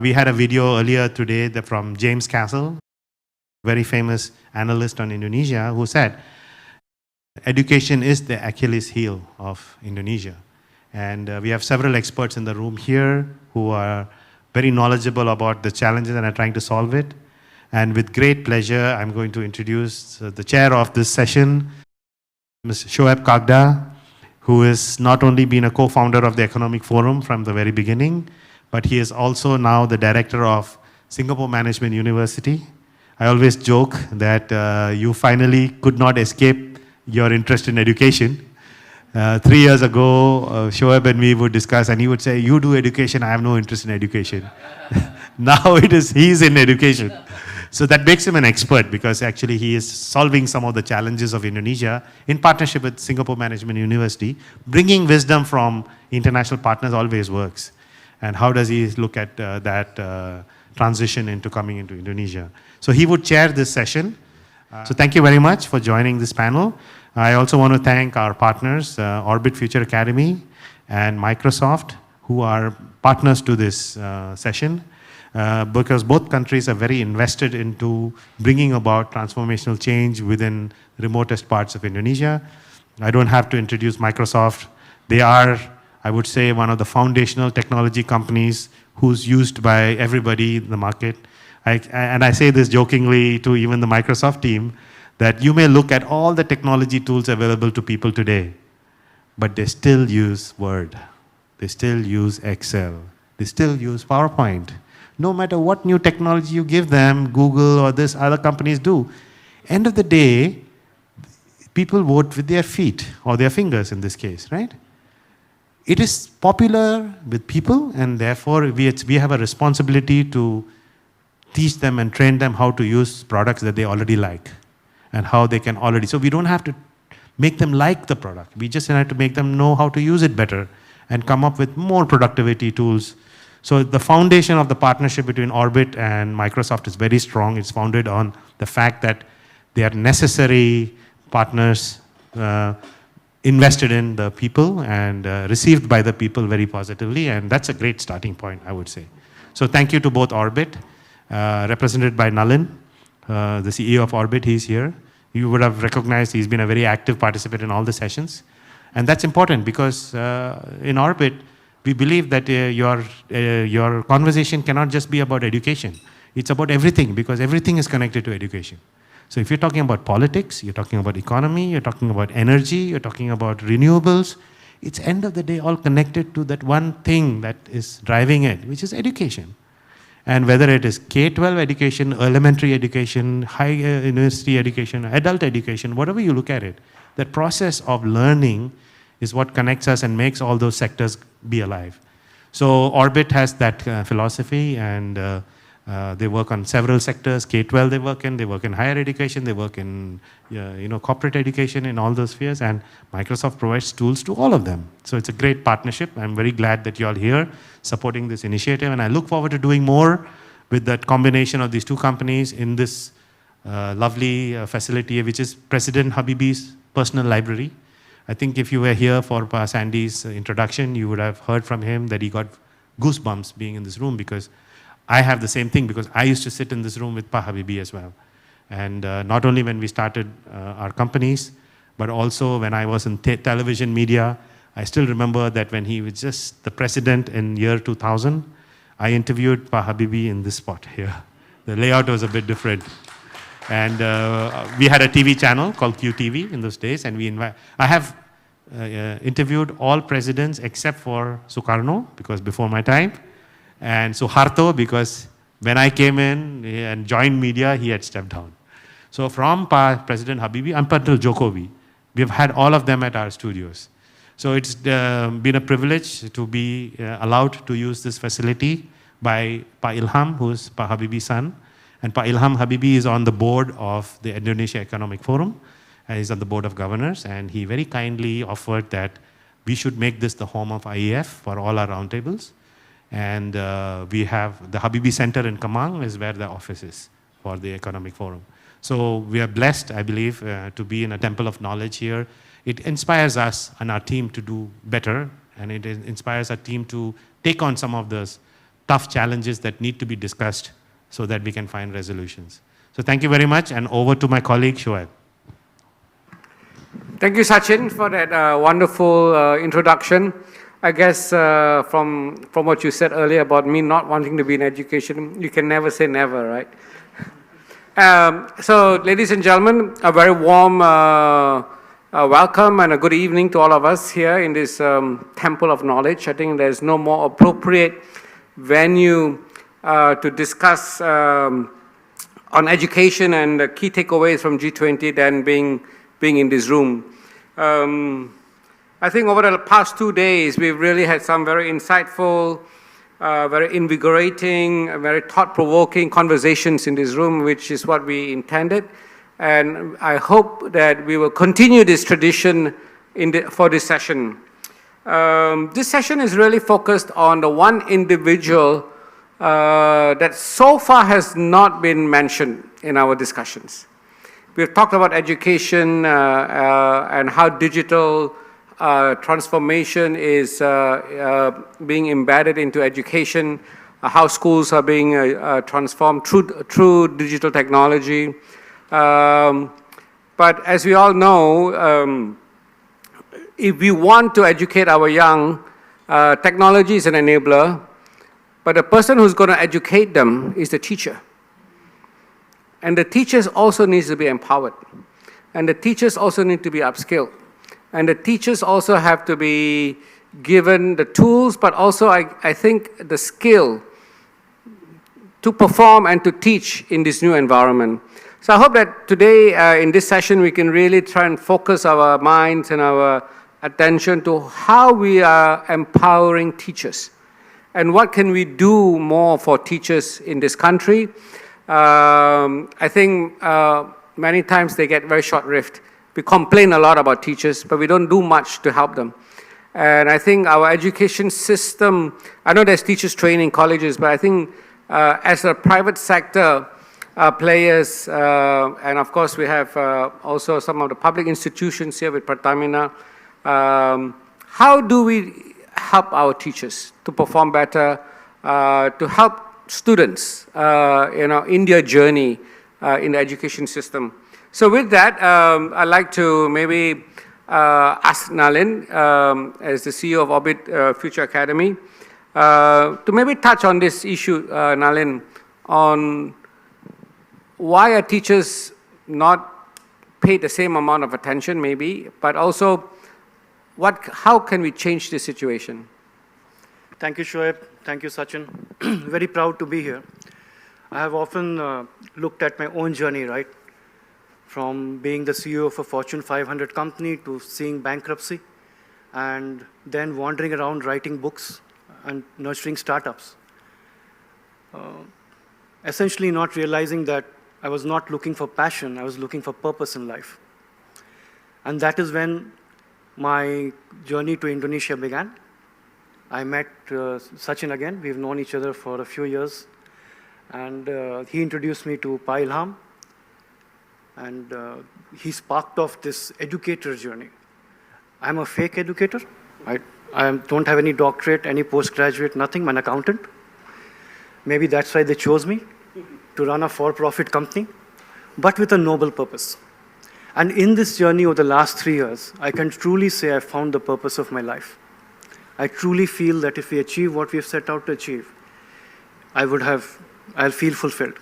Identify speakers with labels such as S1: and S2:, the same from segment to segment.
S1: We had a video earlier today from James Castle, very famous analyst on Indonesia, who said, education is the Achilles heel of Indonesia. And we have several experts in the room here who are very knowledgeable about the challenges and are trying to solve it. And with great pleasure, I'm going to introduce the chair of this session, Mr. Shoaib Kagda, who has not only been a co-founder of the Economic Forum from the very beginning, but he is also now the director of Singapore Management University. I always joke that you finally could not escape your interest in education. 3 years ago, Shoaib and me would discuss, and he would say, you do education, I have no interest in education. Now he's in education. So that makes him an expert, because actually he is solving some of the challenges of Indonesia in partnership with Singapore Management University. Bringing wisdom from international partners always works. And how does he look at that transition into coming into Indonesia? So he would chair this session. So thank you very much for joining this panel. I also want to thank our partners, Orbit Future Academy and Microsoft, who are partners to this session, because both countries are very invested into bringing about transformational change within remotest parts of Indonesia. I don't have to introduce Microsoft. They are, I would say, one of the foundational technology companies who's used by everybody in the market. And I say this jokingly to even the Microsoft team, that you may look at all the technology tools available to people today, but they still use Word. They still use Excel. They still use PowerPoint. No matter what new technology you give them, Google or this other companies do, end of the day, people vote with their feet, or their fingers in this case, right? It is popular with people, and therefore we have a responsibility to teach them and train them how to use products that they already like, and how they can already. So we don't have to make them like the product. We just have to make them know how to use it better and come up with more productivity tools. So the foundation of the partnership between Orbit and Microsoft is very strong. It's founded on the fact that they are necessary partners, invested in the people and received by the people very positively, and that's a great starting point, I would say. So thank you to both Orbit, represented by Nalin, the CEO of Orbit. He's here. You would have recognized he's been a very active participant in all the sessions. And that's important, because in Orbit, we believe that your conversation cannot just be about education. It's about everything, because everything is connected to education. So if you're talking about politics, you're talking about economy, you're talking about energy, you're talking about renewables, it's end of the day all connected to that one thing that is driving it, which is education. And whether it is K-12 education, elementary education, high university education, adult education, whatever you look at it, that process of learning is what connects us and makes all those sectors be alive. So Orbit has that philosophy, and they work on several sectors. K-12 they work in higher education, they work in corporate education, in all those spheres, and Microsoft provides tools to all of them. So it's a great partnership. I'm very glad that you're all here supporting this initiative, and I look forward to doing more with that combination of these two companies in this lovely facility, which is President Habibie's personal library. I think if you were here for Sandy's introduction, you would have heard from him that he got goosebumps being in this room, because I have the same thing, because I used to sit in this room with Pa Habibie as well. And not only when we started our companies, but also when I was in television media. I still remember that when he was just the president in year 2000, I interviewed Pa Habibie in this spot here. The layout was a bit different. And we had a TV channel called QTV in those days, and I have interviewed all presidents except for Sukarno, because before my time, and Suharto, because when I came in and joined media, he had stepped down. So from President Habibie up until Jokowi, we've had all of them at our studios. So it's been a privilege to be allowed to use this facility by Pa Ilham, who's Pa Habibie's son. And Pa Ilham Habibie is on the board of the Indonesia Economic Forum, and he's on the board of governors, and he very kindly offered that we should make this the home of IEF for all our roundtables. And we have the Habibie Center in Kemang is where the office is for the Economic Forum. So we are blessed, I believe, to be in a temple of knowledge here. It inspires us and our team to do better, and it inspires our team to take on some of those tough challenges that need to be discussed so that we can find resolutions. So thank you very much, and over to my colleague, Shoaib.
S2: Thank you, Sachin, for that wonderful introduction. I guess from what you said earlier about me not wanting to be in education, you can never say never, right? So, ladies and gentlemen, a very warm welcome and a good evening to all of us here in this temple of knowledge. I think there's no more appropriate venue to discuss on education and the key takeaways from G20 than being in this room. I think over the past 2 days, we've really had some very insightful, very invigorating, very thought-provoking conversations in this room, which is what we intended. And I hope that we will continue this tradition for this session. This session is really focused on the one individual that so far has not been mentioned in our discussions. We've talked about education and how digital transformation is being embedded into education, how schools are being transformed through digital technology. But as we all know, if we want to educate our young, technology is an enabler, but the person who's going to educate them is the teacher. And the teachers also need to be empowered. And the teachers also need to be upskilled. And the teachers also have to be given the tools, but also, I think, the skill to perform and to teach in this new environment. So I hope that today, in this session, we can really try and focus our minds and our attention to how we are empowering teachers. And what can we do more for teachers in this country? I think many times they get very short-lived. We complain a lot about teachers, but we don't do much to help them. And I think our education system, I know there's teachers training colleges, but I think as a private sector players, and of course we have also some of the public institutions here with Pertamina, how do we help our teachers to perform better, to help students, in their journey in the education system? So with that, I'd like to maybe ask Nalin, as the CEO of Orbit Future Academy, to maybe touch on this issue, Nalin, on why are teachers not paid the same amount of attention, maybe, but also how can we change this situation?
S3: Thank you, Shoaib. Thank you, Sachin. Very proud to be here. I have often looked at my own journey, right? From being the CEO of a Fortune 500 company to seeing bankruptcy, and then wandering around writing books and nurturing startups. Essentially not realizing that I was not looking for passion, I was looking for purpose in life. And that is when my journey to Indonesia began. I met Sachin again. We've known each other for a few years. And he introduced me to Pa Ilham. And he sparked off this educator journey. I'm a fake educator. I don't have any doctorate, any postgraduate, nothing. I'm an accountant. Maybe that's why they chose me to run a for-profit company, but with a noble purpose. And in this journey over the last 3 years, I can truly say I found the purpose of my life. I truly feel that if we achieve what we've set out to achieve, I'll feel fulfilled.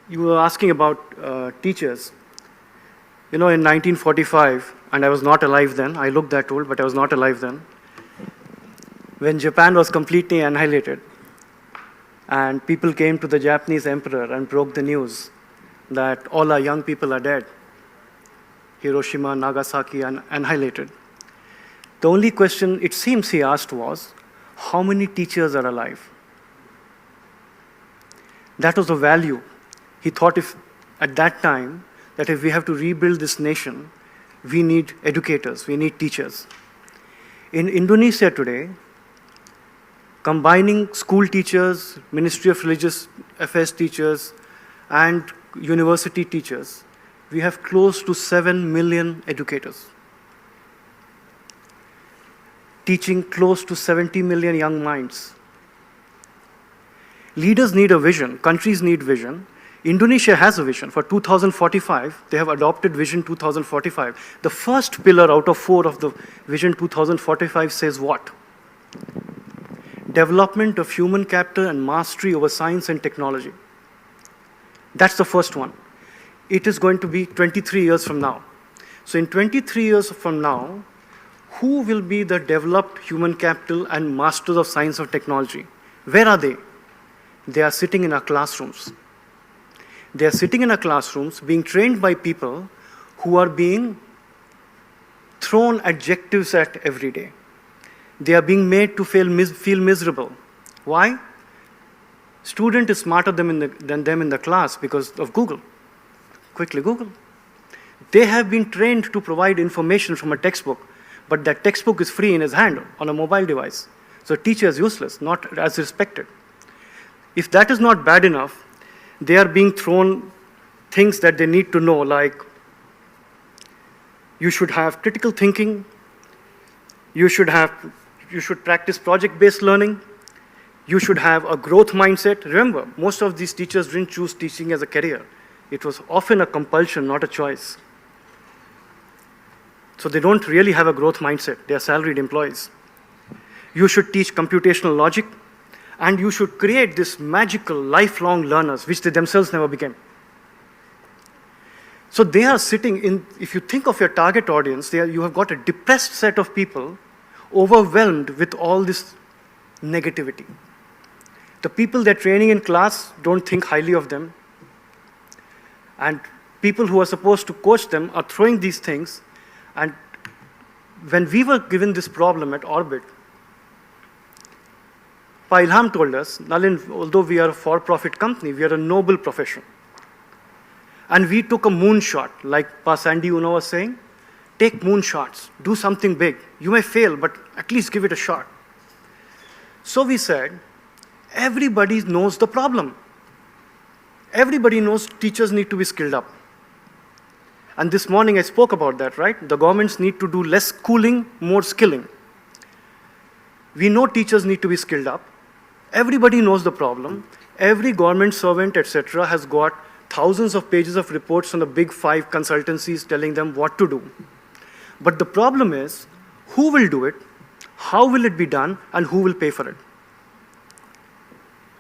S3: You were asking about teachers. In 1945, and I was not alive then, I looked that old, but I was not alive then, when Japan was completely annihilated, and people came to the Japanese emperor and broke the news that all our young people are dead. Hiroshima, Nagasaki, annihilated. The only question it seems he asked was, how many teachers are alive? That was the value. He thought at that time, that if we have to rebuild this nation, we need educators, we need teachers. In Indonesia today, combining school teachers, Ministry of Religious Affairs teachers, and university teachers, we have close to 7 million educators. teaching close to 70 million young minds. Leaders need a vision, countries need vision. Indonesia has a vision. For 2045, they have adopted Vision 2045. The first pillar out of 4 of the Vision 2045 says what? Development of human capital and mastery over science and technology. That's the first one. It is going to be 23 years from now. So in 23 years from now, who will be the developed human capital and masters of science or technology? Where are they? They are sitting in our classrooms. They are sitting in our classrooms being trained by people who are being thrown adjectives at every day. They are being made to feel miserable. Why? Student is smarter than them in the class because of Google. Quickly Google. They have been trained to provide information from a textbook, but that textbook is free in his hand on a mobile device. So teacher is useless, not as respected. If that is not bad enough, they are being thrown things that they need to know, like you should have critical thinking, you should practice project-based learning, you should have a growth mindset. Remember, most of these teachers didn't choose teaching as a career. It was often a compulsion, not a choice. So they don't really have a growth mindset. They are salaried employees. You should teach computational logic, and you should create this magical lifelong learners, which they themselves never became. So they are sitting in, if you think of your target audience, you have got a depressed set of people overwhelmed with all this negativity. The people they're training in class don't think highly of them. And people who are supposed to coach them are throwing these things. And when we were given this problem at Orbit, Pa Ilham told us, Nalin, although we are a for-profit company, we are a noble profession. And we took a moonshot, like Pa Sandy Uno was saying, take moonshots, do something big. You may fail, but at least give it a shot. So we said, everybody knows the problem. Everybody knows teachers need to be skilled up. And this morning I spoke about that, right? The governments need to do less schooling, more skilling. We know teachers need to be skilled up. Everybody knows the problem. Every government servant, etc., has got thousands of pages of reports from the big 5 consultancies telling them what to do. But the problem is, who will do it, how will it be done, and who will pay for it?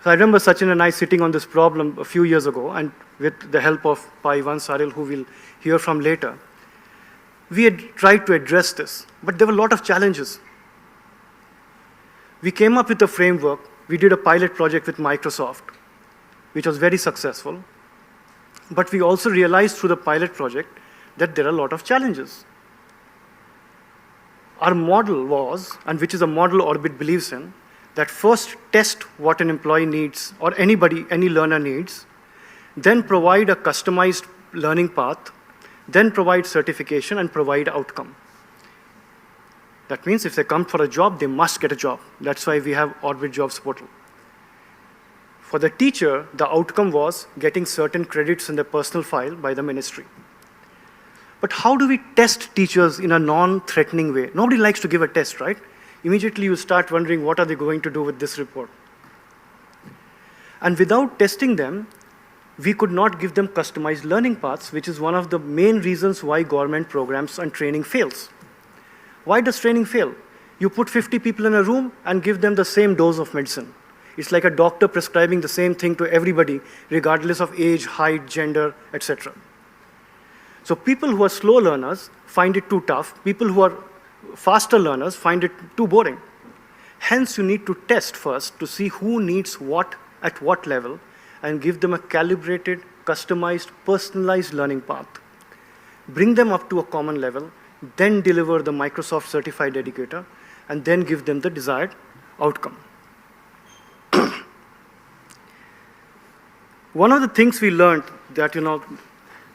S3: So I remember Sachin and I sitting on this problem a few years ago, and with the help of Pa Ivan Saril, who we'll hear from later, we had tried to address this, but there were a lot of challenges. We came up with a framework. We did a pilot project with Microsoft, which was very successful. But we also realized through the pilot project that there are a lot of challenges. Our model was, and which is a model Orbit believes in, that first test what an employee needs, or anybody, any learner needs, then provide a customized learning path, then provide certification and provide outcome. That means if they come for a job, they must get a job. That's why we have Orbit Jobs Portal. For the teacher, the outcome was getting certain credits in their personal file by the ministry. But how do we test teachers in a non-threatening way? Nobody likes to give a test, right? Immediately you start wondering, what are they going to do with this report? And without testing them, we could not give them customized learning paths, which is one of the main reasons why government programs and training fails. Why does training fail? You put 50 people in a room and give them the same dose of medicine. It's like a doctor prescribing the same thing to everybody, regardless of age, height, gender, etc. So people who are slow learners find it too tough. People who are faster learners find it too boring. Hence, you need to test first to see who needs what at what level and give them a calibrated, customized, personalized learning path. Bring them up to a common level, then deliver the Microsoft certified educator, and then give them the desired outcome. One of the things we learned that,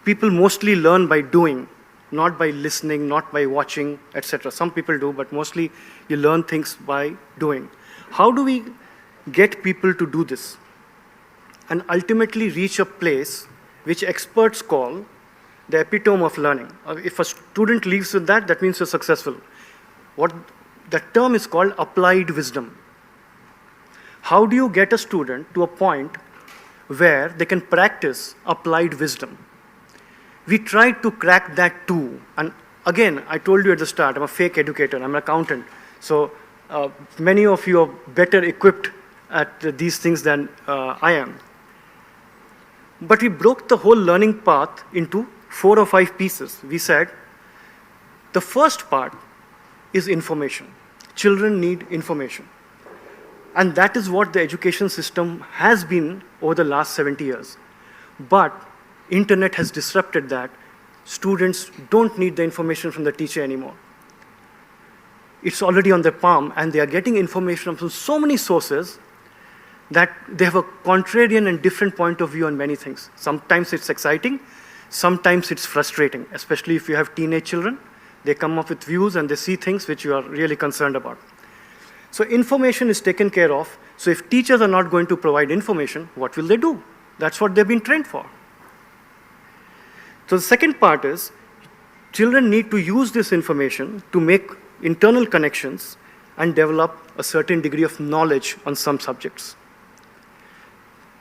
S3: people mostly learn by doing, not by listening, not by watching, etc. Some people do, but mostly you learn things by doing. How do we get people to do this and ultimately reach a place which experts call the epitome of learning? If a student leaves with that, that means you're successful. What that term is called applied wisdom. How do you get a student to a point where they can practice applied wisdom? We tried to crack that too. And again, I told you at the start, I'm a fake educator, I'm an accountant. So many of you are better equipped at these things than I am. But we broke the whole learning path into 4 or 5 pieces. We said, the first part is information. Children need information. And that is what the education system has been over the last 70 years. But internet has disrupted that. Students don't need the information from the teacher anymore. It's already on their palm, and they are getting information from so many sources that they have a contrarian and different point of view on many things. Sometimes it's exciting, sometimes it's frustrating, especially if you have teenage children. They come up with views and they see things which you are really concerned about. So information is taken care of. So if teachers are not going to provide information, what will they do? That's what they've been trained for. So the second part is, children need to use this information to make internal connections and develop a certain degree of knowledge on some subjects.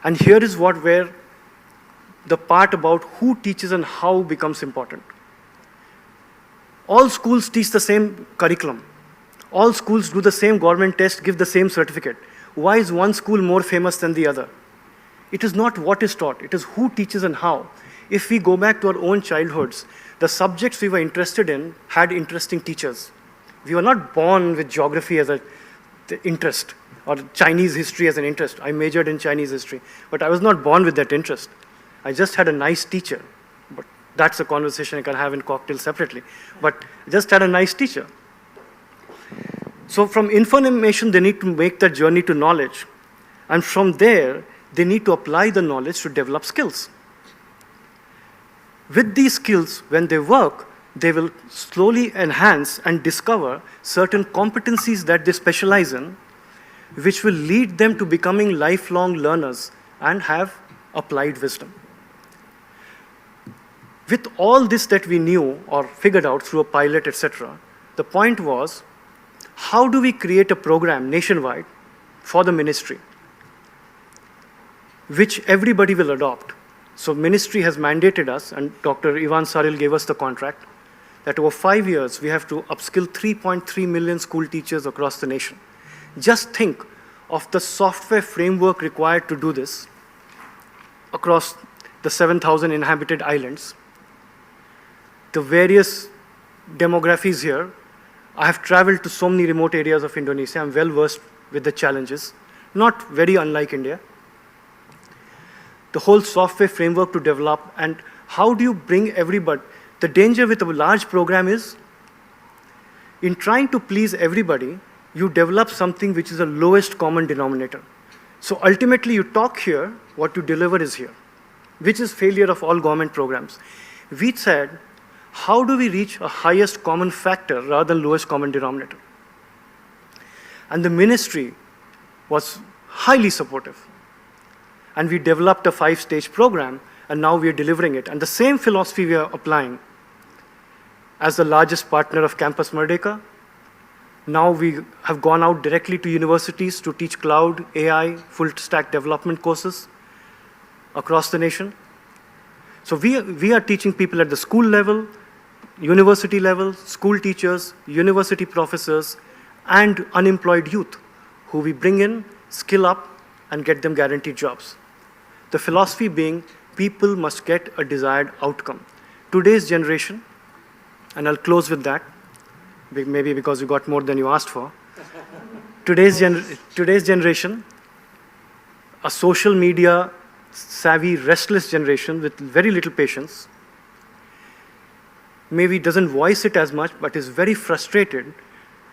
S3: And here is where the part about who teaches and how becomes important. All schools teach the same curriculum. All schools do the same government test, give the same certificate. Why is one school more famous than the other? It is not what is taught, it is who teaches and how. If we go back to our own childhoods, the subjects we were interested in had interesting teachers. We were not born with geography as an interest, or Chinese history as an interest. I majored in Chinese history, but I was not born with that interest. I just had a nice teacher. But that's a conversation I can have in cocktail separately. But I just had a nice teacher. So from information, they need to make that journey to knowledge. And from there, they need to apply the knowledge to develop skills. With these skills, when they work, they will slowly enhance and discover certain competencies that they specialize in, which will lead them to becoming lifelong learners and have applied wisdom. With all this that we knew or figured out through a pilot, etc., the point was, how do we create a program nationwide for the ministry, which everybody will adopt? So ministry has mandated us, and Dr. Ivan Saril gave us the contract, that over 5 years, we have to upskill 3.3 million school teachers across the nation. Just think of the software framework required to do this across the 7,000 inhabited islands. The various demographies here. I have traveled to so many remote areas of Indonesia. I'm well versed with the challenges, not very unlike India. The whole software framework to develop, and how do you bring everybody? The danger with a large program is, in trying to please everybody, you develop something which is the lowest common denominator. So ultimately, you talk here, what you deliver is here, which is failure of all government programs. We said, how do we reach a highest common factor rather than lowest common denominator? And the ministry was highly supportive. And we developed a 5-stage program, and now we are delivering it. And the same philosophy we are applying as the largest partner of Campus Merdeka. Now we have gone out directly to universities to teach cloud, AI, full-stack development courses across the nation. So we are teaching people at the school level, university level, school teachers, university professors, and unemployed youth, who we bring in, skill up, and get them guaranteed jobs. The philosophy being, people must get a desired outcome. Today's generation, and I'll close with that, maybe because you got more than you asked for. Today's generation, a social media savvy, restless generation with very little patience, maybe doesn't voice it as much, but is very frustrated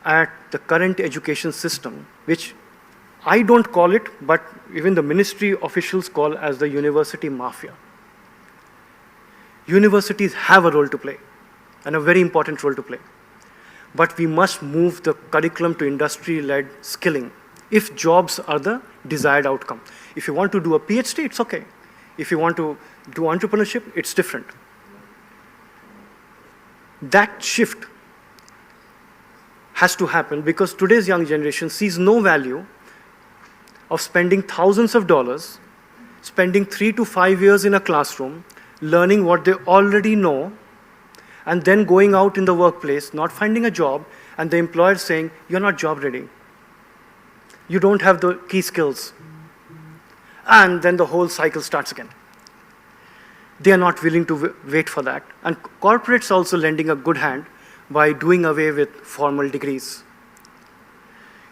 S3: at the current education system, which I don't call it, but even the ministry officials call as the university mafia. Universities have a role to play, and a very important role to play. But we must move the curriculum to industry-led skilling, if jobs are the desired outcome. If you want to do a PhD, it's okay. If you want to do entrepreneurship, it's different. That shift has to happen because today's young generation sees no value of spending thousands of dollars, spending 3 to 5 years in a classroom, learning what they already know, and then going out in the workplace, not finding a job, and the employer saying, you're not job ready. You don't have the key skills. And then the whole cycle starts again. They are not willing to wait for that. And corporates are also lending a good hand by doing away with formal degrees.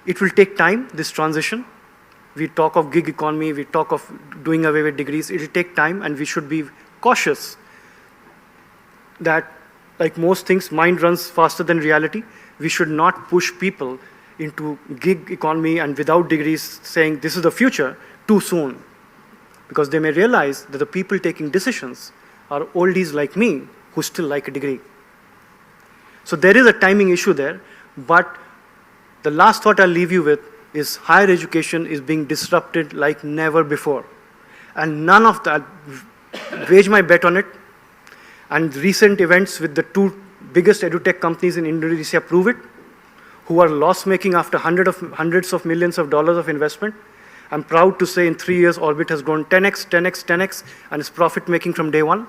S3: It will take time, this transition. We talk of gig economy, we talk of doing away with degrees. It will take time, and we should be cautious that, like most things, mind runs faster than reality. We should not push people into gig economy and without degrees saying this is the future too soon. Because they may realize that the people taking decisions are oldies like me who still like a degree. So there is a timing issue there, but the last thought I'll leave you with is higher education is being disrupted like never before. And none of that, wage my bet on it, and recent events with the 2 biggest edutech companies in Indonesia prove it, who are loss-making after hundreds of millions of dollars of investment. I'm proud to say in 3 years, Orbit has grown 10x, 10x, 10x, and is profit-making from day one.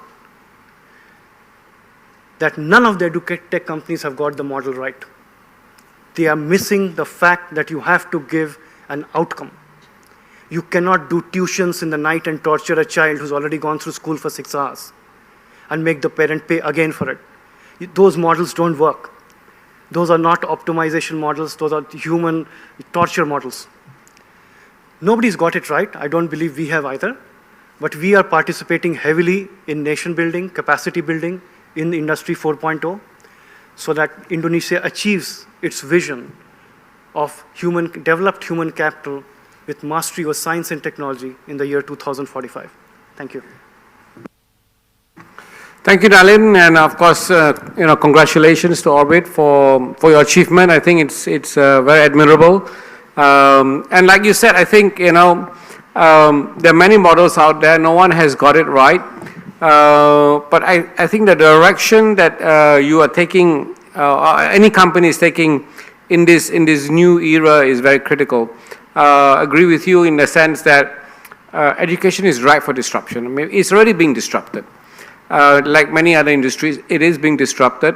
S3: That none of the edutech companies have got the model right. They are missing the fact that you have to give an outcome. You cannot do tuitions in the night and torture a child who's already gone through school for 6 hours and make the parent pay again for it. Those models don't work. Those are not optimization models. Those are human torture models. Nobody's got it right. I don't believe we have either. But we are participating heavily in nation building, capacity building in Industry 4.0 so that Indonesia achieves its vision of developed human capital with mastery of science and technology in the year 2045. Thank you.
S2: Thank you, Nalin, and of course, congratulations to Orbit for your achievement. I think it's very admirable. And like you said, I think there are many models out there. No one has got it right. But I think the direction that you are taking, any company is taking in this new era is very critical. Agree with you in the sense that education is ripe for disruption. I mean, it's already being disrupted. Like many other industries, it is being disrupted.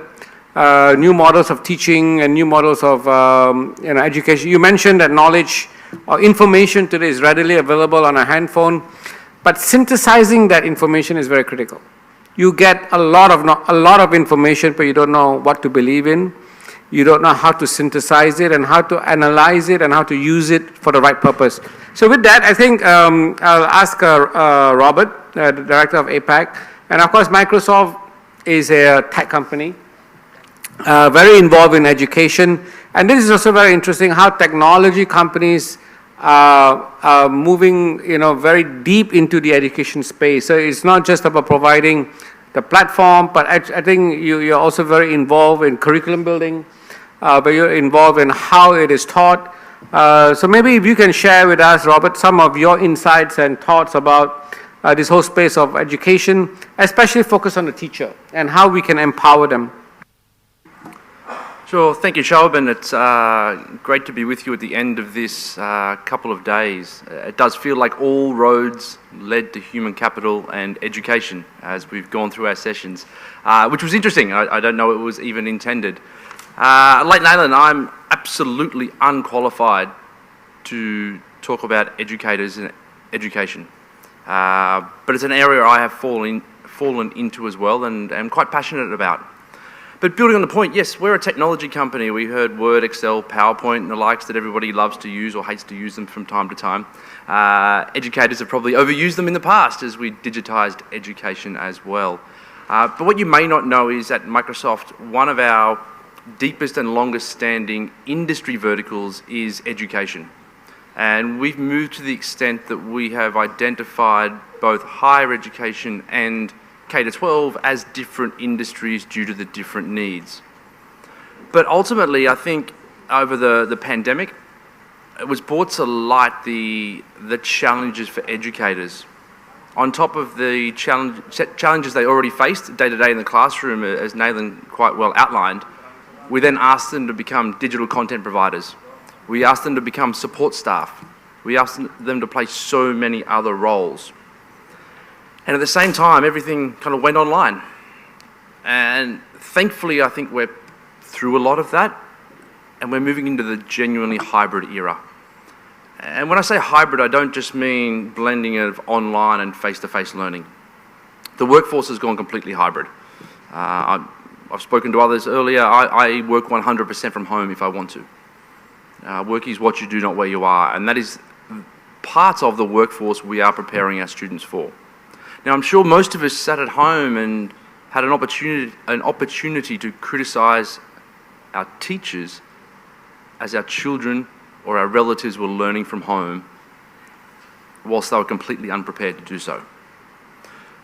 S2: New models of teaching and new models of education. You mentioned that knowledge or information today is readily available on a handphone, but synthesizing that information is very critical. You get a lot of information, but you don't know what to believe in. You don't know how to synthesize it and how to analyze it and how to use it for the right purpose. So with that, I think I'll ask Robert, the director of APAC. And of course, Microsoft is a tech company, very involved in education. And this is also very interesting how technology companies are moving, very deep into the education space. So it's not just about providing the platform, but I think you're also very involved in curriculum building, but you're involved in how it is taught. So maybe if you can share with us, Robert, some of your insights and thoughts about this whole space of education, especially focused on the teacher and how we can empower them.
S4: Sure, thank you, Shoaib, and it's great to be with you at the end of this couple of days. It does feel like all roads led to human capital and education as we've gone through our sessions, which was interesting. I don't know it was even intended. Like Nalin, I'm absolutely unqualified to talk about educators and education. But it's an area I have fallen into as well and am quite passionate about. But building on the point, yes, we're a technology company. We heard Word, Excel, PowerPoint and the likes that everybody loves to use or hates to use them from time to time. Educators have probably overused them in the past as we digitized education as well. But what you may not know is at Microsoft, one of our deepest and longest standing industry verticals is education. And we've moved to the extent that we have identified both higher education and K-12 as different industries due to the different needs. But ultimately, I think over the pandemic, it was brought to light the challenges for educators. On top of the challenges they already faced day to day in the classroom, as Nalin quite well outlined, We then asked them to become digital content providers. We asked them to become support staff. We asked them to play so many other roles. And at the same time, everything kind of went online. And thankfully, I think we're through a lot of that, and we're moving into the genuinely hybrid era. And when I say hybrid, I don't just mean blending of online and face-to-face learning. The workforce has gone completely hybrid. I've spoken to others earlier. I work 100% from home if I want to. Work is what you do, not where you are, and that is part of the workforce we are preparing our students for. Now, I'm sure most of us sat at home and had an opportunity to criticise our teachers as our children or our relatives were learning from home whilst they were completely unprepared to do so.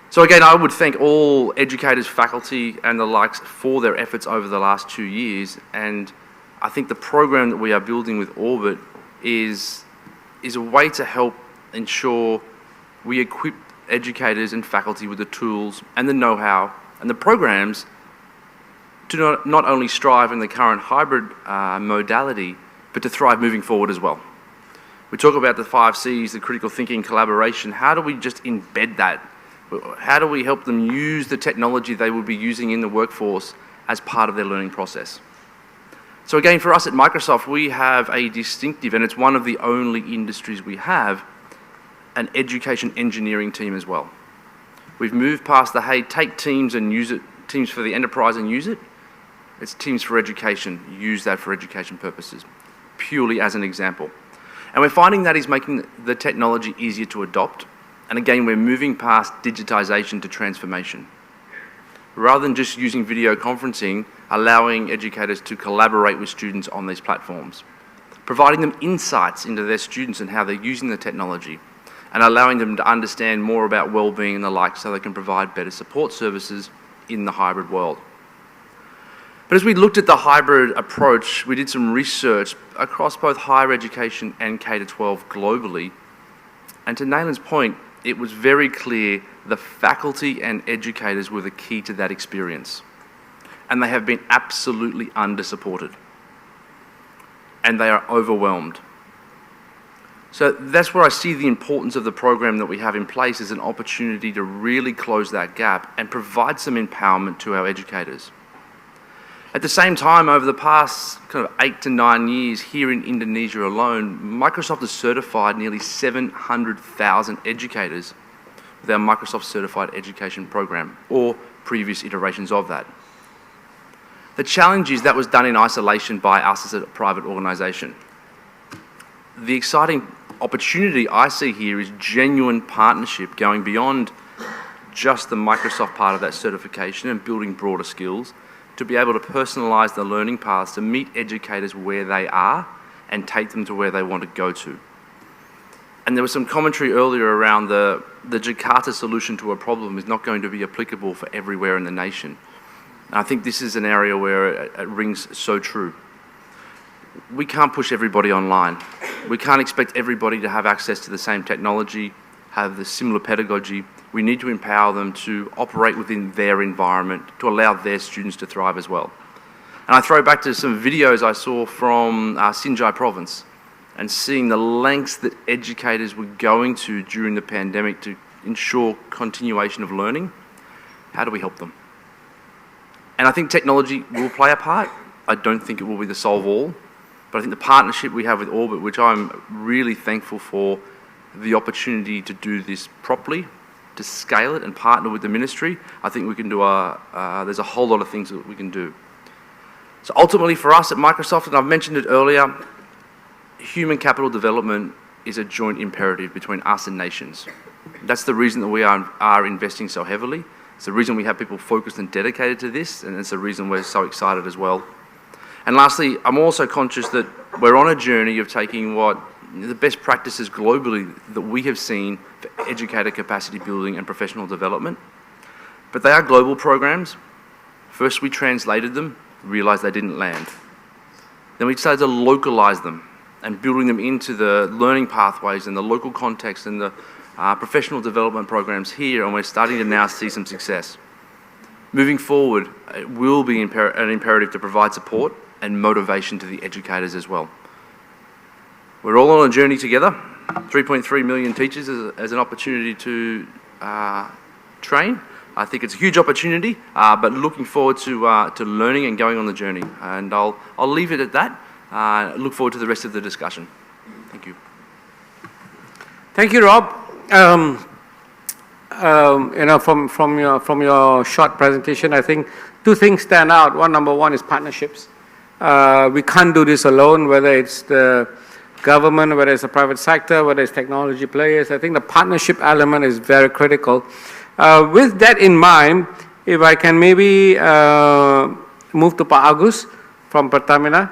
S4: So again, I would thank all educators, faculty and the likes for their efforts over the last 2 years, and I think the program that we are building with Orbit is a way to help ensure we equip educators and faculty with the tools and the know-how and the programs to not only strive in the current hybrid modality, but to thrive moving forward as well. We talk about the 5 C's, the critical thinking, collaboration. How do we just embed that? How do we help them use the technology they will be using in the workforce as part of their learning process? So again, for us at Microsoft, we have a distinctive, and it's one of the only industries we have, an education engineering team as well. We've moved past the, hey, take Teams and use it, Teams for the enterprise and use it. It's Teams for education, use that for education purposes, purely as an example. And we're finding that is making the technology easier to adopt. And again, we're moving past digitization to transformation. Rather than just using video conferencing, allowing educators to collaborate with students on these platforms, providing them insights into their students and how they're using the technology, and allowing them to understand more about well-being and the like so they can provide better support services in the hybrid world. But as we looked at the hybrid approach, we did some research across both higher education and K-12 globally. And to Nalin's point, it was very clear the faculty and educators were the key to that experience. And they have been absolutely under-supported. And they are overwhelmed. So that's where I see the importance of the program that we have in place as an opportunity to really close that gap and provide some empowerment to our educators. At the same time, over the past kind of 8 to 9 years here in Indonesia alone, Microsoft has certified nearly 700,000 educators with our Microsoft Certified Education Program, or previous iterations of that. The challenge is that was done in isolation by us as a private organisation. The exciting opportunity I see here is genuine partnership going beyond just the Microsoft part of that certification and building broader skills, to be able to personalise the learning paths to meet educators where they are and take them to where they want to go to. And there was some commentary earlier around the Jakarta solution to a problem is not going to be applicable for everywhere in the nation. And I think this is an area where it rings so true. We can't push everybody online. We can't expect everybody to have access to the same technology, have the similar pedagogy. We need to empower them to operate within their environment to allow their students to thrive as well. And I throw back to some videos I saw from Singh province and seeing the lengths that educators were going to during the pandemic to ensure continuation of learning. How do we help them? And I think technology will play a part. I don't think it will be the solve all, but I think the partnership we have with Orbit, which I'm really thankful for, the opportunity to do this properly, to scale it and partner with the ministry, I think we can do there's a whole lot of things that we can do. So ultimately for us at Microsoft, and I've mentioned it earlier, human capital development is a joint imperative between us and nations. That's the reason that we are investing so heavily. It's the reason we have people focused and dedicated to this, and it's the reason we're so excited as well. And lastly, I'm also conscious that we're on a journey of taking what the best practices globally that we have seen for educator capacity building and professional development. But they are global programs. First we translated them, realised they didn't land. Then we decided to localise them and building them into the learning pathways and the local context and the professional development programs here, and we're starting to now see some success. moving forward, it will be an imperative to provide support and motivation to the educators as well. We're all on a journey together. 3.3 million teachers as an opportunity to train. I think it's a huge opportunity, but looking forward to learning and going on the journey. And I'll leave it at that. Look forward to the rest of the discussion. Thank you.
S2: Thank you, Rob. From your short presentation, I think two things stand out. Number one is partnerships. We can't do this alone, whether it's the government, whether it's the private sector, whether it's technology players. I think the partnership element is very critical. With that in mind, if I can maybe move to Pak Agus from Pertamina.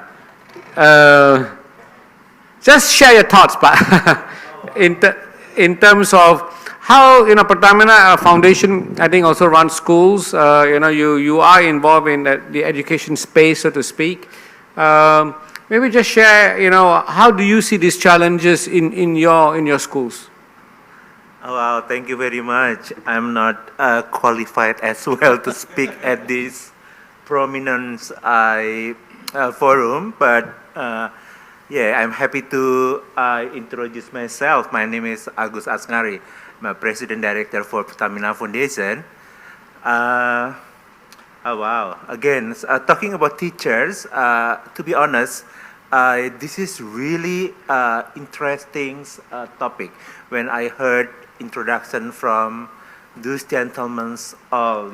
S2: Just share your thoughts, Pak, in terms of how, Pertamina Foundation, I think, also runs schools. You are involved in the education space, so to speak. Maybe just share, how do you see these challenges in your schools?
S5: Oh, wow, thank you very much. I'm not qualified as well to speak at this prominent forum, but yeah, I'm happy to introduce myself. My name is Agus Asngari. I'm a President Director for Pertamina Foundation. Oh, wow. Again, talking about teachers, to be honest, this is really interesting topic. When I heard introduction from those gentlemen all,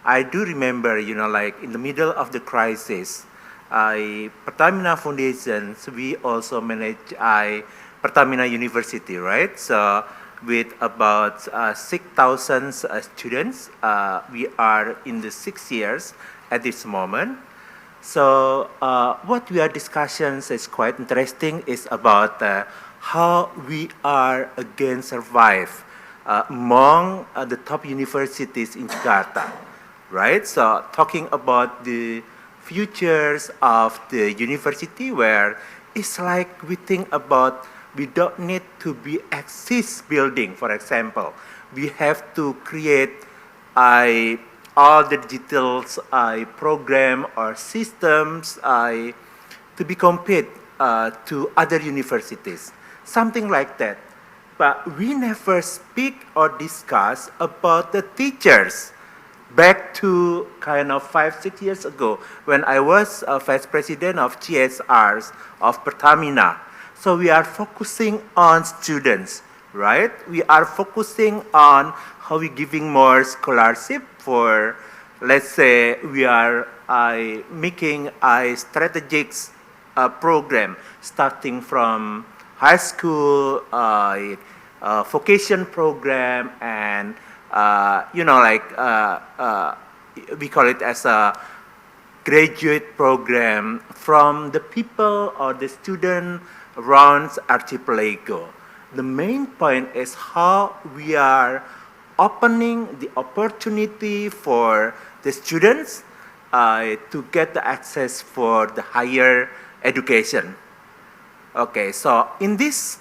S5: I do remember, like in the middle of the crisis, Pertamina Foundation, we also manage Pertamina University, right? So with about 6,000 students, we are in the 6 years at this moment. So what we are discussing is quite interesting, is about how we are again survive among the top universities in Jakarta, right? So talking about the futures of the university, where it's like we think about, we don't need to be exist building, for example. We have to create all the digital program or systems to be compete to other universities, something like that. But we never speak or discuss about the teachers. Back to kind of 5-6 years ago, when I was Vice President of GSRs of Pertamina. So we are focusing on students, right? We are focusing on how we giving more scholarship for, let's say, we are making a strategic program starting from high school, vocation program, and we call it as a graduate program from the people or the student around archipelago. The main point is how we are opening the opportunity for the students to get the access for the higher education. Okay, so in this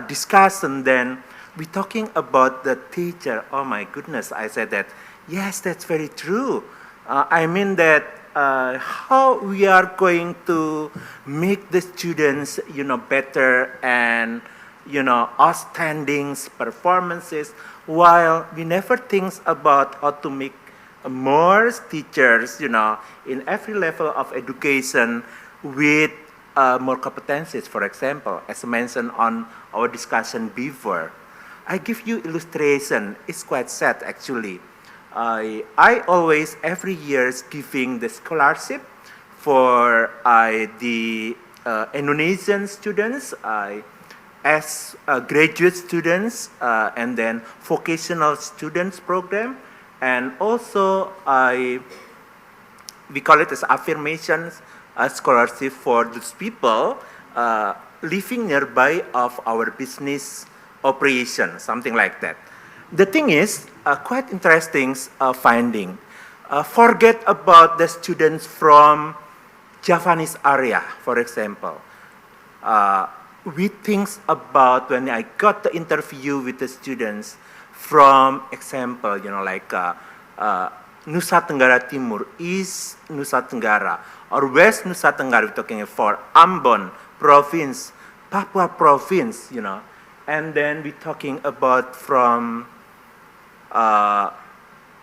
S5: discussion then, we're talking about the teacher. Oh my goodness, I said that. Yes, that's very true. I mean that how we are going to make the students, better and, outstanding performances, while we never think about how to make more teachers, in every level of education with more competencies, for example, as mentioned on our discussion before. I give you illustration. It's quite sad, actually. I always, every year, giving the scholarship for the Indonesian students as graduate students and then vocational students program. And also, we call it as affirmations scholarship for those people living nearby of our business operation, something like that. The thing is, quite interesting finding. Forget about the students from Javanese area, for example. We think about when I got the interview with the students from example, Nusa Tenggara Timur, East Nusa Tenggara, or West Nusa Tenggara, we're talking for Ambon province, Papua province, you know, and then we're talking about from,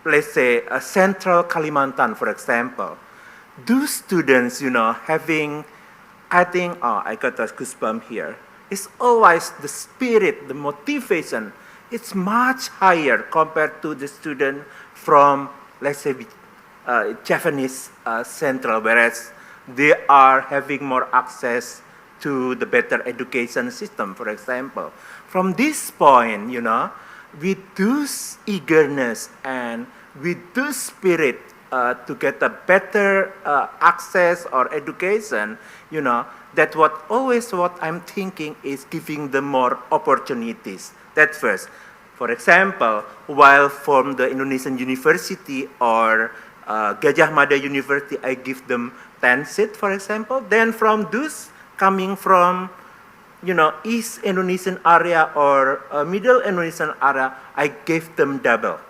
S5: let's say, Central Kalimantan, for example. Those students, you know, having, I think, oh, I got a goosebump here. It's always the spirit, the motivation. It's much higher compared to the student from, let's say, Japanese Central, whereas they are having more access to the better education system, for example. From this point, you know, with this eagerness and with this spirit to get a better access or education, you know, that what I'm thinking is giving them more opportunities. That's first. For example, while from the Indonesian University or Gajah Mada University, I give them 10 seats, for example. Then from those coming from, you know, East Indonesian area or Middle Indonesian area, I gave them double.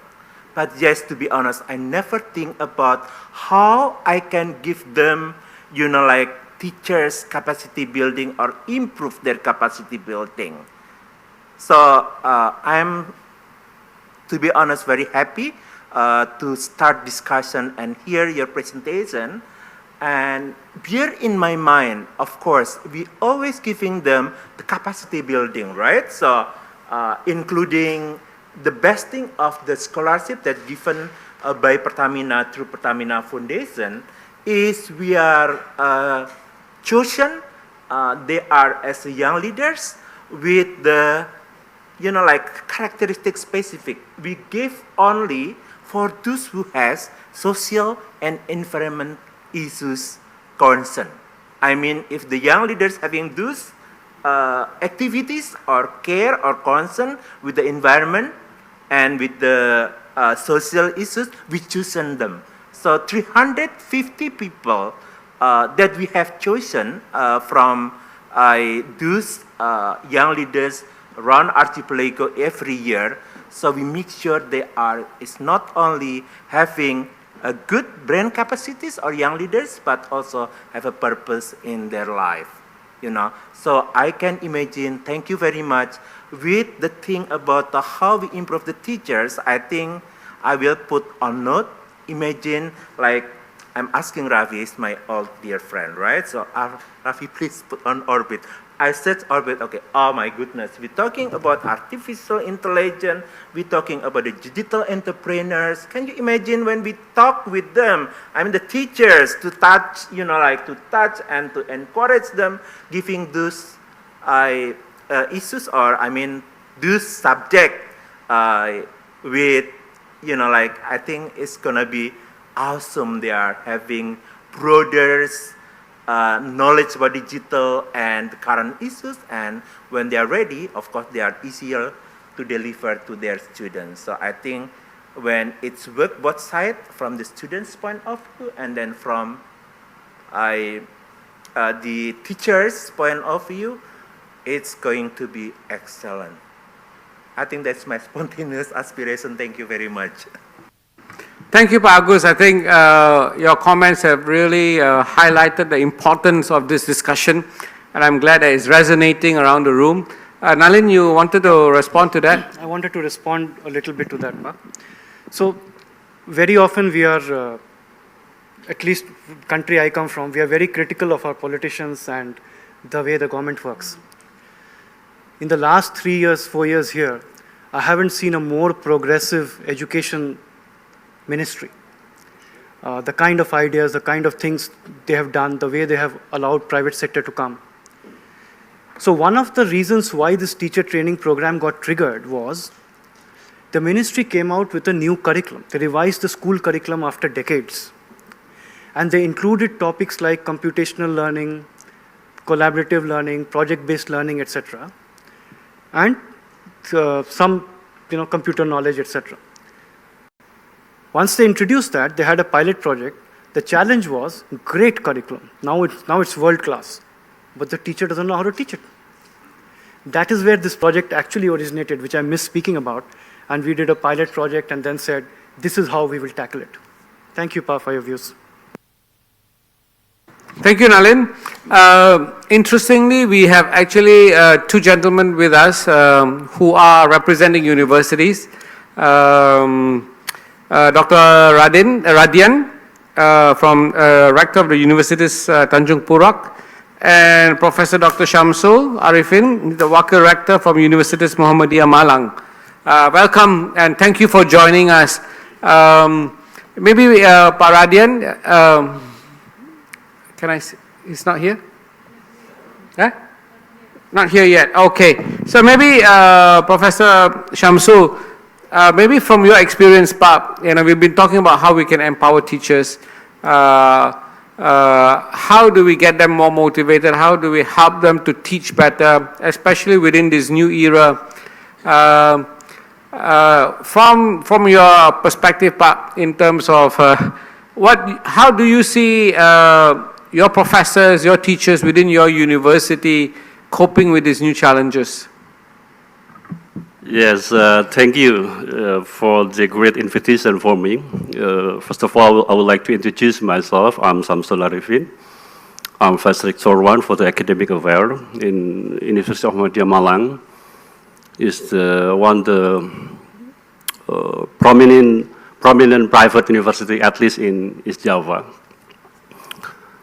S5: But just to be honest, I never think about how I can give them, you know, like teachers' capacity building or improve their capacity building. So I'm, to be honest, very happy to start discussion and hear your presentation. And bear in my mind, of course, we always giving them the capacity building, right? So including the vesting of the scholarship that given by Pertamina through Pertamina Foundation is we are chosen, they are as young leaders with the, you know, like characteristic specific. We give only for those who has social and environment issues concern. I mean, if the young leaders having those activities or care or concern with the environment and with the social issues, we chosen them. So 350 people that we have chosen from those young leaders around archipelago every year. So we make sure they are, it's not only having a good brain capacities or young leaders, but also have a purpose in their life, you know. So I can imagine, thank you very much, with the thing about how we improve the teachers, I think I will put on note, imagine like, I'm asking Ravi, is my old dear friend, right? So Ravi, please put on orbit. I said orbit, okay, oh my goodness. We're talking about artificial intelligence, we're talking about the digital entrepreneurs. Can you imagine when we talk with them, I mean the teachers to touch, you know, like to touch and to encourage them, giving those issues or I mean those subject with, you know, like I think it's gonna be awesome. They are having broader knowledge about digital and current issues, and when they are ready, of course, they are easier to deliver to their students. So I think when it's work both sides, from the student's point of view and then from the teacher's point of view, it's going to be excellent. I think that's my spontaneous aspiration. Thank you very much.
S2: Thank you, Pak Agus. I think your comments have really highlighted the importance of this discussion, and I'm glad that it's resonating around the room. Nalin, you wanted to respond to that?
S3: I wanted to respond a little bit to that, Pak. So, very often we are, at least country I come from, we are very critical of our politicians and the way the government works. In the last 3 years, 4 years here, I haven't seen a more progressive education ministry. The kind of ideas, the kind of things they have done, the way they have allowed private sector to come. So one of the reasons why this teacher training program got triggered was the ministry came out with a new curriculum. They revised the school curriculum after decades. And they included topics like computational learning, collaborative learning, project-based learning, etc. And some, you know, computer knowledge, etc. Once they introduced that, they had a pilot project. The challenge was great curriculum. Now it's world class, but the teacher doesn't know how to teach it. That is where this project actually originated, which I missed speaking about. And we did a pilot project and then said, this is how we will tackle it. Thank you, Pa, for your views.
S2: Thank you, Nalin. Interestingly, we have actually two gentlemen with us who are representing universities. Dr. Radian from Rector of the Universities Tanjung Purok, and Professor Dr. Shamsul Arifin, the Wakil Rector from Universities Muhammadiyah Malang. Welcome and thank you for joining us. Maybe Pak Radian, can I see? He's not here? Eh? Not here yet. Okay. So maybe Professor Shamsul, maybe from your experience, Pak, we've been talking about how we can empower teachers. How do we get them more motivated? How do we help them to teach better, especially within this new era? From your perspective, Pak, in terms of how do you see your professors, your teachers within your university coping with these new challenges?
S6: Yes, thank you for the great invitation for me. First of all, I would like to introduce myself. I'm Shamsul Arifin. I'm Vice Rector 1 for the Academic Affairs in University of Muhammadiyah Malang. It's one of the prominent private university, at least in East Java.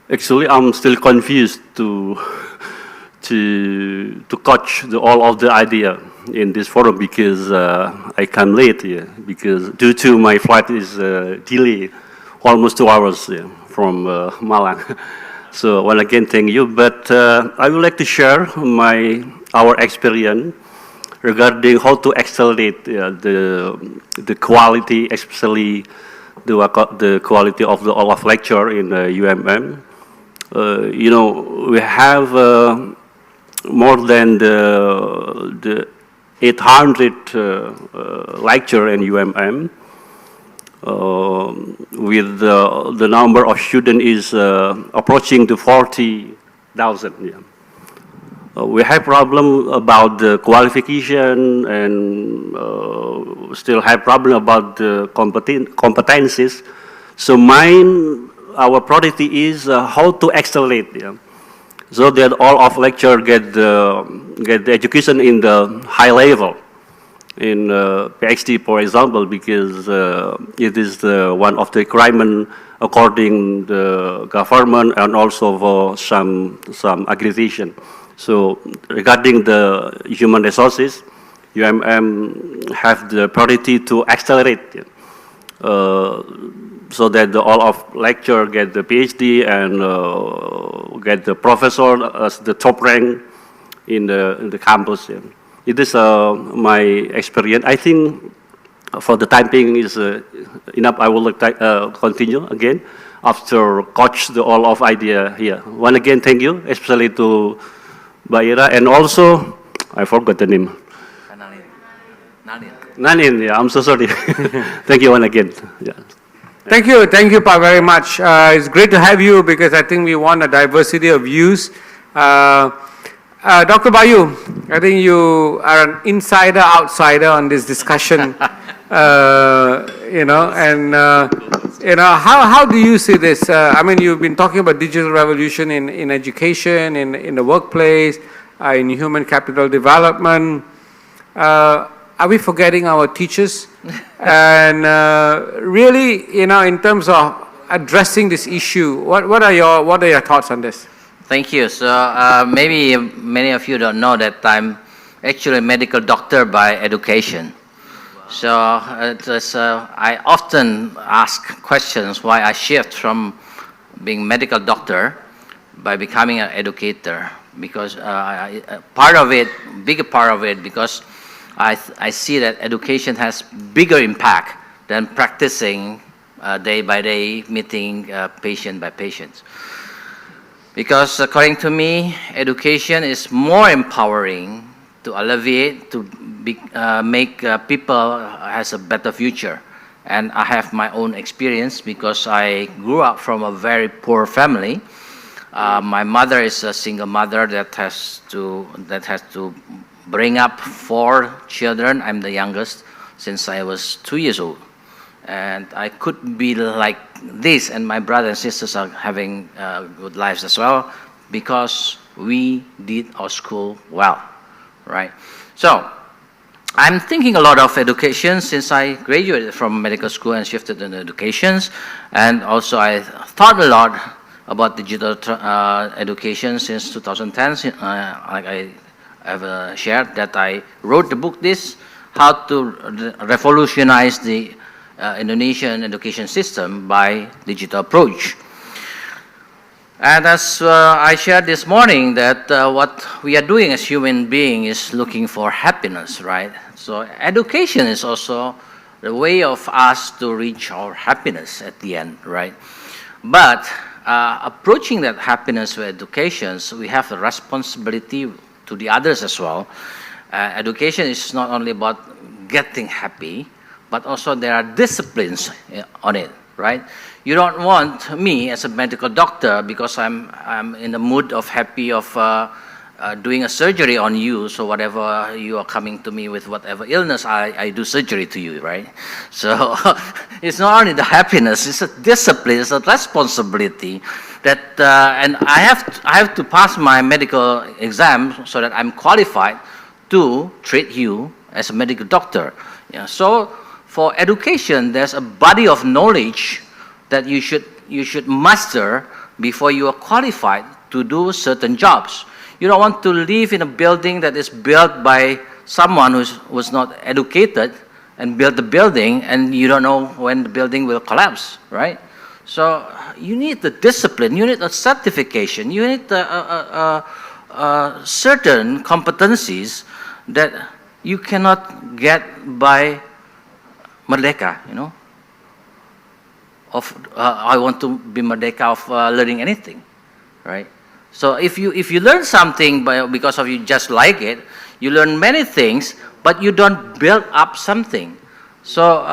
S6: Actually, I'm still confused to coach all of the idea in this forum because I come late here because due to my flight is delayed almost 2 hours from Malang. So once again, thank you. But I would like to share our experience regarding how to accelerate the quality, especially the quality of the all of lecture in UMM. We have more than the 800 lecture in UMM. With the number of students is approaching to 40,000. Yeah. We have problem about the qualification and still have problem about the competencies. So our priority is how to accelerate, so that all of lecture get the education in the high level, in PhD, for example, because it is one of the requirements according the government and also for some accreditation. So regarding the human resources, UMM have the priority to accelerate, so that all of lecture get the PhD and get the professor as the top rank in the campus. Yeah. It is my experience. I think for the time being is enough. I will continue again after coach all of idea here. Once again, thank you, especially to Baira, and also I forgot the name. Nalin. Yeah, I'm so sorry. Thank you once again. Yeah.
S2: Thank you, Pa, very much. It's great to have you because I think we want a diversity of views. Dr. Bayu, I think you are an insider, outsider on this discussion. How do you see this? I mean, you've been talking about digital revolution in education, in the workplace, in human capital development. Are we forgetting our teachers? And really, in terms of addressing this issue, what are your thoughts on this?
S7: Thank you. So maybe many of you don't know that I'm actually a medical doctor by education. So I often ask questions why I shift from being medical doctor by becoming an educator, because bigger part of it, because I see that education has bigger impact than practicing day by day, meeting patient by patient. Because according to me, education is more empowering to alleviate, to make people has a better future. And I have my own experience because I grew up from a very poor family. My mother is a single mother that has to bring up 4 children. I'm the youngest since I was 2 years old. And I could be like this, and my brothers and sisters are having good lives as well, because we did our school well, right? So I'm thinking a lot of education since I graduated from medical school and shifted into educations. And also I thought a lot about digital education since 2010. Like I have shared that I wrote the book, How to Revolutionize the Indonesian Education System by Digital Approach. And as I shared this morning, that what we are doing as human beings is looking for happiness, right? So education is also the way of us to reach our happiness at the end, right? But approaching that happiness with education, so we have a responsibility to the others as well. Education is not only about getting happy, but also there are disciplines on it, right? You don't want me as a medical doctor, because I'm in the mood of happy of doing a surgery on you, so whatever you are coming to me with, whatever illness, I do surgery to you, right? So it's not only the happiness, it's a discipline, it's a responsibility that, and I have to pass my medical exam so that I'm qualified to treat you as a medical doctor. Yeah, so for education, there's a body of knowledge that you should master before you are qualified to do certain jobs. You don't want to live in a building that is built by someone who was not educated and built the building, and you don't know when the building will collapse, right? So you need the discipline, you need a certification, you need certain competencies that you cannot get by merdeka, you know? I want to be merdeka of learning anything, right? So if you learn something because of you just like it, you learn many things, but you don't build up something. So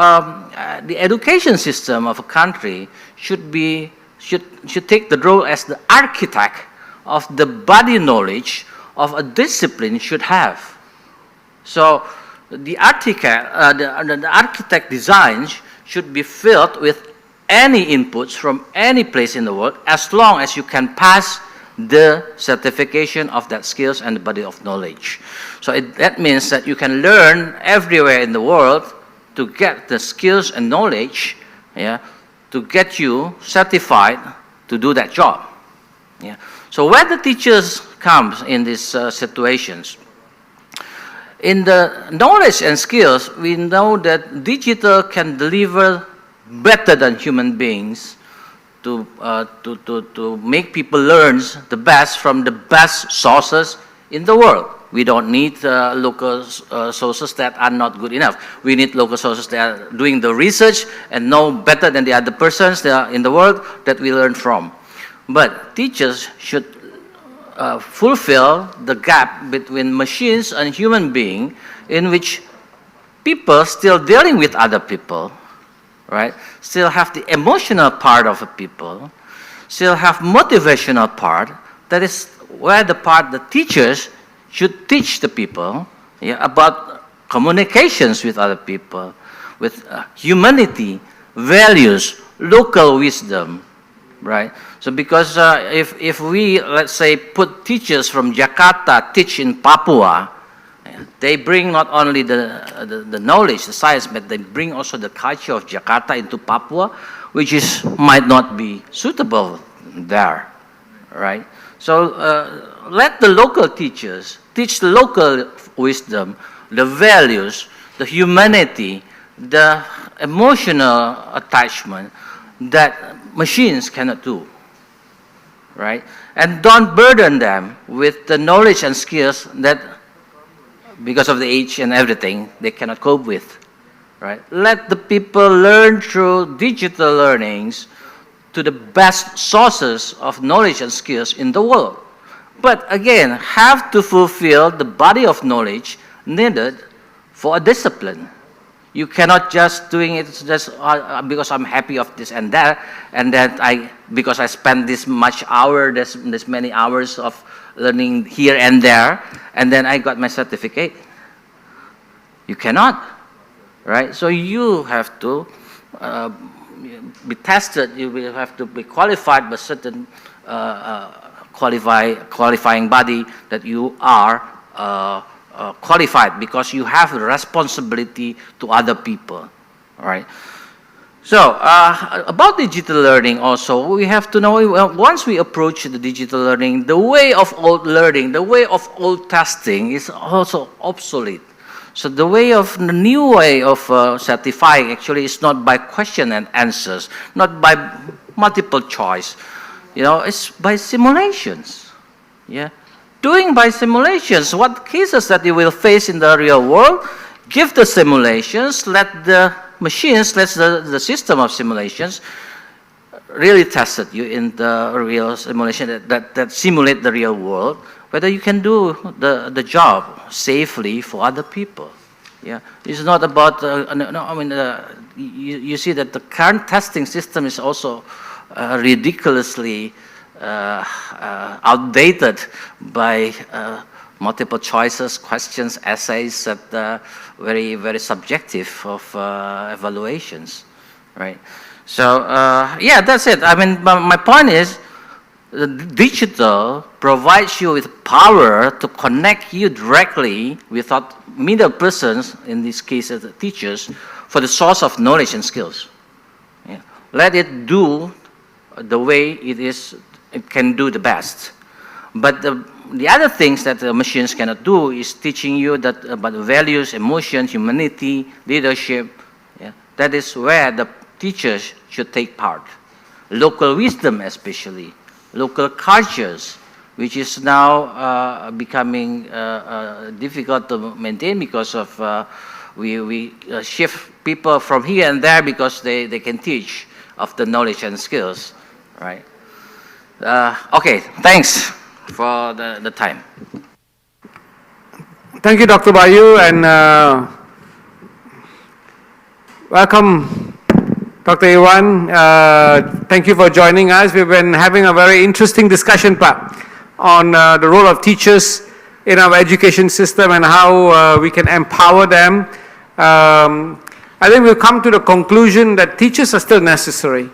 S7: the education system of a country should take the role as the architect of the body knowledge of a discipline should have. So the architect designs should be filled with any inputs from any place in the world, as long as you can pass the certification of that skills and the body of knowledge. So that means that you can learn everywhere in the world to get the skills and knowledge, yeah, to get you certified to do that job. Yeah. So where the teachers comes in these situations, in the knowledge and skills, we know that digital can deliver better than human beings to make people learn the best from the best sources in the world. We don't need local sources that are not good enough. We need local sources that are doing the research and know better than the other persons that are in the world that we learn from. But teachers should fulfill the gap between machines and human being, in which people still dealing with other people, right? Still have the emotional part of a people, still have motivational part. That is where the part the teachers should teach the people, yeah, about communications with other people, with humanity, values, local wisdom, right? So because if we, let's say, put teachers from Jakarta teach in Papua, they bring not only the knowledge, the science, but they bring also the culture of Jakarta into Papua, which might not be suitable there, right? So let the local teachers teach the local wisdom, the values, the humanity, the emotional attachment that machines cannot do, right? And don't burden them with the knowledge and skills that, because of the age and everything, they cannot cope with, right? Let the people learn through digital learnings to the best sources of knowledge and skills in the world. But again, have to fulfill the body of knowledge needed for a discipline. You cannot just doing it just because I'm happy of this and that, and then because I spent this much hour, this many hours of learning here and there, and then I got my certificate. You cannot, right? So you have to be tested, you will have to be qualified by certain qualifying body that you are qualified because you have a responsibility to other people, all right? So, about digital learning also, we have to know, once we approach the digital learning, the way of old learning, the way of old testing is also obsolete. So the new way of certifying actually is not by question and answers, not by multiple choice, it's by simulations, yeah? Doing by simulations, what cases that you will face in the real world, give the simulations, let the machines, let the system of simulations really tested you in the real simulation that simulate the real world, whether you can do the job safely for other people. Yeah, it's not about, you see that the current testing system is also ridiculously outdated by multiple choices, questions, essays that very, very subjective of evaluations, right? So, yeah, that's it. I mean, my point is, the digital provides you with power to connect you directly without middle persons, in this case the teachers, for the source of knowledge and skills. Yeah. Let it do the way it can do the best. But the other things that the machines cannot do is teaching you about values, emotions, humanity, leadership. Yeah. That is where the teachers should take part. Local wisdom especially, local cultures, which is now becoming difficult to maintain because of we shift people from here and there because they can teach of the knowledge and skills, right? Okay, thanks for the time.
S2: Thank you, Dr. Bayu, and welcome, Dr. Iwan. Thank you for joining us. We've been having a very interesting discussion on the role of teachers in our education system and how we can empower them. I think we've come to the conclusion that teachers are still necessary.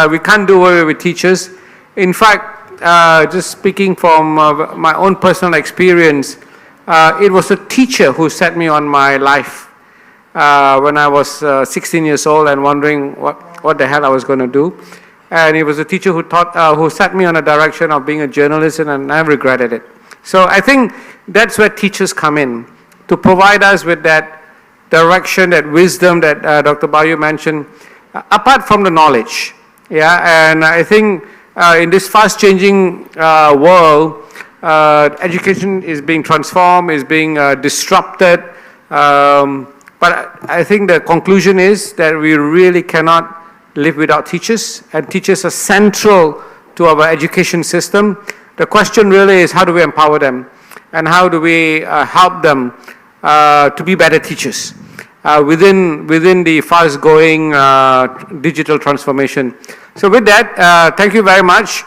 S2: We can't do away with teachers. In fact, just speaking from my own personal experience, it was a teacher who set me on my life when I was 16 years old and wondering what the hell I was going to do. And it was a teacher who set me on a direction of being a journalist, and I regretted it. So I think that's where teachers come in, to provide us with that direction, that wisdom that Dr. Bayu mentioned, apart from the knowledge. Yeah, and I think in this fast-changing world, education is being transformed, is being disrupted. But I think the conclusion is that we really cannot live without teachers, and teachers are central to our education system. The question really is, how do we empower them, and how do we help them to be better teachers within the fast-going digital transformation. So with that, thank you very much.